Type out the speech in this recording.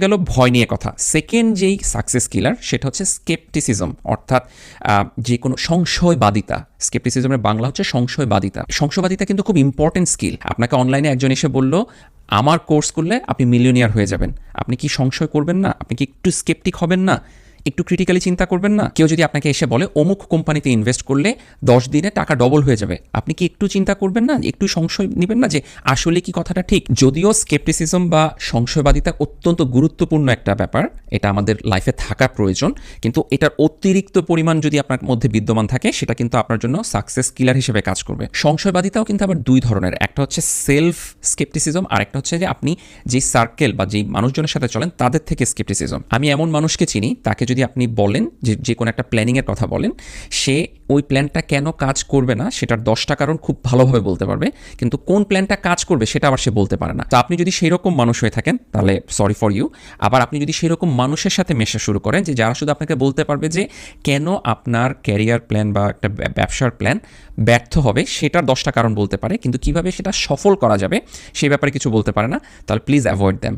গেল ভয় নিয়ে কথা। সেকেন্ড যেই সাকসেস কিলার সেটা হচ্ছে স্কেপটিসিজম, অর্থাৎ যে কোনো সংশয়বাদিতা। স্কেপটিসিজমের বাংলা হচ্ছে সংশয়বাদিতা। সংশয়বাদিতা কিন্তু খুব ইম্পর্টেন্ট স্কিল। আপনাকে অনলাইনে একজন এসে বলল আমার কোর্স করলে আপনি মিলিয়নিয়ার হয়ে যাবেন, আপনি কি সংশয় করবেন না? আপনি কি একটু স্কেপটিক হবেন না? একটু ক্রিটিক্যালি চিন্তা করবেন না? কেউ যদি আপনাকে এসে বলে অমুক কোম্পানিতে ইনভেস্ট করলে 10 দিনে টাকা ডবল হয়ে যাবে, আপনি কি একটু চিন্তা করবেন না? একটু সংশয় নেবেন না যে আসলে কি কথাটা ঠিক? যদিও স্কেপটিসিজম বা সংশয়বাদিতা অত্যন্ত গুরুত্বপূর্ণ একটা ব্যাপার, এটা আমাদের লাইফে থাকা প্রয়োজন, কিন্তু এটার অতিরিক্ত পরিমাণ যদি আপনার মধ্যে বিদ্যমান থাকে সেটা কিন্তু আপনার জন্য সাকসেস কিলার হিসেবে কাজ করবে। সংশয়বাদিতাও কিন্তু আবার দুই ধরনের, একটা হচ্ছে সেলফ স্কেপটিসিজম, আর একটা হচ্ছে যে আপনি যে সার্কেল বা যেই মানুষজনের সাথে চলেন তাদের থেকে স্কেপটিসিজম। আমি এমন মানুষকে চিনি, তাকে যদি আপনি বলেন যে কোনো একটা প্ল্যানিংয়ের কথা বলেন, সে ওই প্ল্যানটা কেন কাজ করবে না সেটার 10টা কারণ খুব ভালোভাবে বলতে পারবে, কিন্তু কোন প্ল্যানটা কাজ করবে সেটা আবার সে বলতে পারে না। তো আপনি যদি সেই রকম মানুষ হয়ে থাকেন তাহলে সরি ফর ইউ। আবার আপনি যদি সেই রকম মানুষের সাথে মেশা শুরু করেন যে যারা শুধু আপনাকে বলতে পারবে যে কেন আপনার ক্যারিয়ার প্ল্যান বা একটা ব্যবসার প্ল্যান ব্যর্থ হবে সেটার 10টা কারণ বলতে পারে, কিন্তু কিভাবে সেটা সফল করা যাবে সেই ব্যাপারে কিছু বলতে পারে না, তাহলে প্লিজ অ্যাভয়েড দ্যাম।